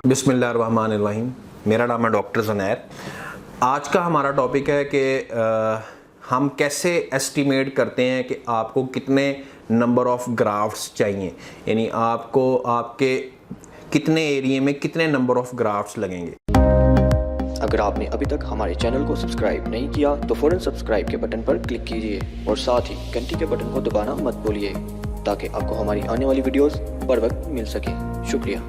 बिस्मिल्लाहिर्रहमानिर्रहीम। मेरा नाम है डॉक्टर ज़ुनैर। आज का हमारा टॉपिक है कि हम कैसे एस्टिमेट करते हैं कि आपको कितने नंबर ऑफ़ ग्राफ्ट्स चाहिए, यानी आपको आपके कितने एरिया में कितने नंबर ऑफ़ ग्राफ्ट्स लगेंगे। अगर आपने अभी तक हमारे चैनल को सब्सक्राइब नहीं किया तो फ़ौरन सब्सक्राइब के बटन पर क्लिक कीजिए और साथ ही घंटी के बटन को दबाना मत भूलिए ताकि आपको हमारी आने वाली वीडियोस बर वक्त मिल सके। शुक्रिया।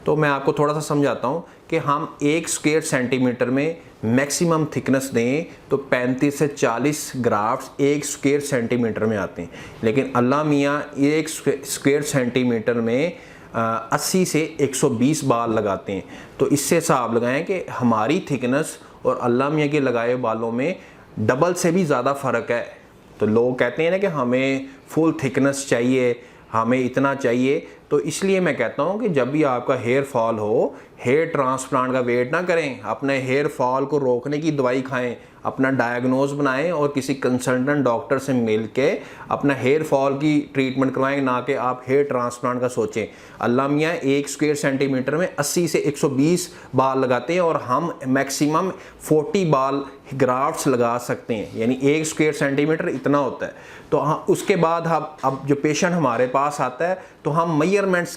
तो मैं आपको थोड़ा सा समझाता हूँ कि हम 1 स्क्वायर सेंटीमीटर में मैक्सिमम थिकनेस दें तो 35 से 40 ग्राफ्ट्स 1 स्क्वायर सेंटीमीटर में आते हैं, लेकिन अल्लाह मियाँ 1 स्क्वायर सेंटीमीटर में 80 से 120 बाल लगाते हैं। तो इससे हिसाब लगाएं कि हमारी थिकनेस और अल्लाह मियाँ के लगाए बालों में डबल से भी ज़्यादा फ़र्क है। तो लोग कहते हैं ना कि हमें फुल थिकनेस चाहिए, हमें इतना चाहिए। तो इसलिए मैं कहता हूँ कि जब भी आपका हेयर फॉल हो, हेयर ट्रांसप्लांट का वेट ना करें, अपने हेयर फॉल को रोकने की दवाई खाएं, अपना डायग्नोज बनाएं और किसी कंसल्टेंट डॉक्टर से मिल के अपना हेयर फॉल की ट्रीटमेंट करवाएं, ना कि आप हेयर ट्रांसप्लांट का सोचें। अल्लाह मियाँ 1 स्क्वायर सेंटीमीटर में 80 से 120 बाल लगाते हैं और हम मैक्सिमम 40 बाल ग्राफ्ट्स लगा सकते हैं, यानी 1 स्क्वायर सेंटीमीटर इतना होता है। तो उसके बाद हम अब जो पेशेंट हमारे पास आता है तो हम मेजरमेंट्स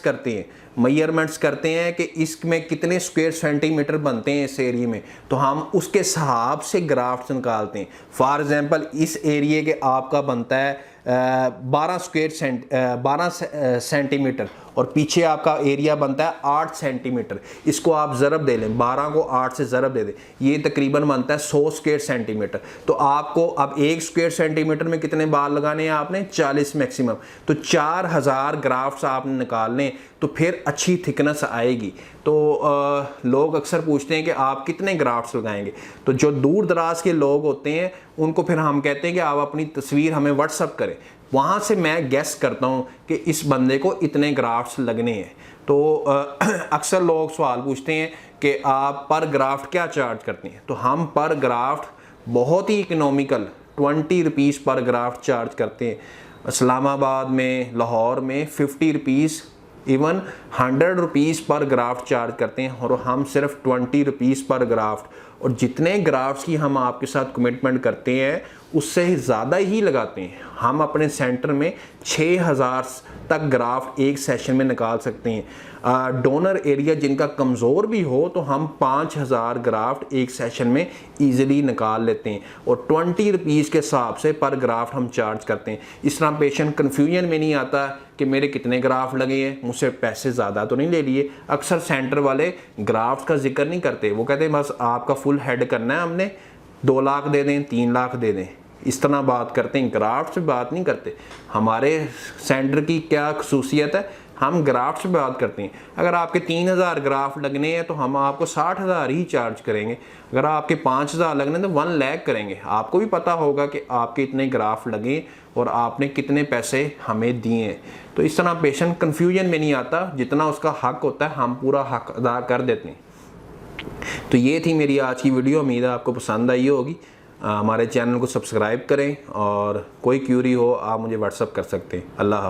करते हैं कि इसमें कितने स्क्वायर सेंटीमीटर बनते हैं इस एरिया में, तो हम उसके हिसाब से ग्राफ्ट्स निकालते हैं। फॉर एग्जांपल इस एरिया के आपका बनता है 12 सेंटीमीटर और पीछे आपका एरिया बनता है 8 सेंटीमीटर। इसको आप ज़रब दे लें, 12 को 8 से ज़रब दे दें, ये तकरीबन बनता है 100 स्क्वायर सेंटीमीटर। तो आपको अब 1 स्क्वायर सेंटीमीटर में कितने बाल लगाने हैं आपने? 40 मैक्सिमम। तो 4000 ग्राफ्ट्स आपने निकालने, तो फिर अच्छी थिकनेस आएगी। तो लोग अक्सर पूछते हैं कि आप कितने ग्राफ्ट्स लगाएंगे। तो जो दूर दराज के लोग होते हैं उनको फिर हम कहते हैं कि आप अपनी तस्वीर हमें व्हाट्सअप करें, वहाँ से मैं गेस करता हूँ कि इस बंदे को इतने ग्राफ्ट्स लगने हैं। तो अक्सर लोग सवाल पूछते हैं कि आप पर ग्राफ्ट क्या चार्ज करते हैं। तो हम पर ग्राफ्ट बहुत ही इकोनॉमिकल 20 रुपीज़ पर ग्राफ्ट चार्ज करते हैं। इस्लामाबाद में, लाहौर में 50 रुपीज़, इवन 100 रुपीज़ पर ग्राफ्ट चार्ज करते हैं और हम सिर्फ 20 रुपीज़ पर ग्राफ्ट। और जितने ग्राफ्ट्स की हम आपके साथ कमिटमेंट करते हैं उससे ज़्यादा ही लगाते हैं। हम अपने सेंटर में 6000 तक ग्राफ्ट एक सेशन में निकाल सकते हैं। डोनर एरिया जिनका कमज़ोर भी हो तो हम 5000 ग्राफ्ट एक सेशन में ईज़िली निकाल लेते हैं और 20 रुपीज़ के हिसाब से पर ग्राफ्ट हम चार्ज करते हैं। इस तरह पेशेंट कन्फ्यूजन में नहीं आता कि मेरे कितने ग्राफ्ट लगे हैं, मुझसे पैसे ज़्यादा तो नहीं ले लिए। अक्सर सेंटर वाले ग्राफ्ट का जिक्र नहीं करते, वो कहते हैं बस आपका फुल हेड करना है, हमने 2 लाख दे दें, 3 लाख दे दें, इस तरह बात करते हैं, ग्राफ्ट से बात नहीं करते। हमारे सेंटर की क्या खसूसियत है, हम ग्राफ्ट से बात करते हैं। अगर आपके 3000 ग्राफ्ट लगने हैं तो हम आपको 60,000 ही चार्ज करेंगे। अगर आपके 5000 लगने तो 1 लाख करेंगे। आपको भी पता होगा कि आपके इतने ग्राफ्ट लगे और आपने कितने पैसे हमें दिए हैं। तो इस तरह पेशेंट कन्फ्यूजन में नहीं आता, जितना उसका हक होता है हम पूरा हक अदा कर देते हैं। तो ये थी मेरी आज की वीडियो, उम्मीद है आपको पसंद आई होगी। हमारे चैनल को सब्सक्राइब करें और कोई क्यूरी हो आप मुझे व्हाट्सअप कर सकते हैं। अल्लाह हाफ़िज़।